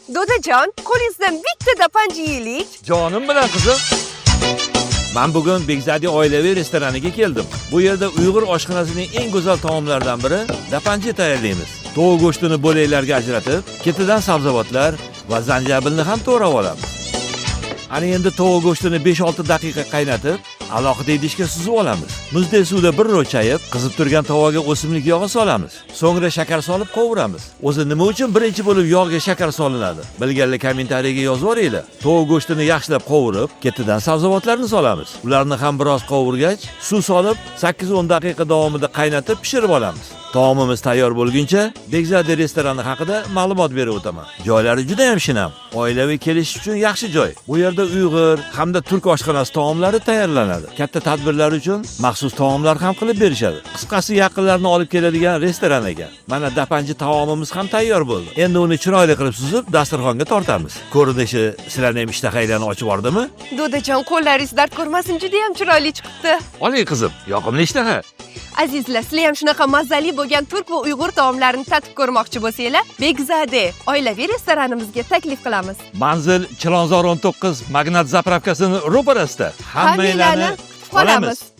Dodajon, qo'lingizdan bitta dapanji yeylik. Jonim bilan qizim. Men bugun Bekzadi oilaviy restoraniga keldim. Bu yerda Uyg'ur oshxonasining eng go'zal taomlaridan biri dapanji tayyorlaymiz. Tovuq go'shtini bo'laklarga ajratib, ketidan sabzavotlar va zanjabilni ham to'g'rab olamiz. Ana endi tovuq go'shtini 5-6 daqiqa qaynatib, alohida idishga suzib olamiz. Muzdek suvda bir ro'chayib, qizib turgan tovaga o'simlik yog'i solamiz. So'ngra shakar solib qovuramiz. O'zi nima uchun birinchi bo'lib yog'ga shakar solinadi? Bilganlar kommentariyaga yozib yuboringlar. Tovuq go'shtini yaxshilab qovurib, ketidan sabzavotlarni solamiz. Ularni ham biroz qovurgach, suv solib 8-10 daqiqa davomida qaynatib pishirib olamiz. Taomimiz tayyor bo'lguncha Bekzadi restorani haqida ma'lumot berib o'taman. Joylari juda ham shinam. Oilaviy kelish uchun yaxshi joy. Bu yerda Uyg'ur hamda turk oshxonasi taomlari tayyorlanadi. Katta tadbirlar uchun maxsus taomlar ham qilib berishadi. Qisqasi yaqinlarni olib keladigan restoran ekan. Mana dapanji taomimiz ham tayyor bo'ldi. Endi uni chiroyli qilib suzib, dasturxonga tortamiz. Ko'rinishi sizlarning ham ishtahanglarni ochib yubordimi? Dodajon, qo'llaringiz dard ko'rmasin, juda ham chiroyli chiqibdi. Oling qizim, yoqimli ishtaha. Azizlar, sizlar ham shunaqa mazali bo'lgan turk va uyg'ur taomlarini tatib ko'rmoqchi bo'lsanglar, Bekzadi oilaviy restoranimizga taklif qilamiz. Manzil Chilonzor 19 Magnat zapravkasining ro'parasida. Hammanglarni kutib qolamiz.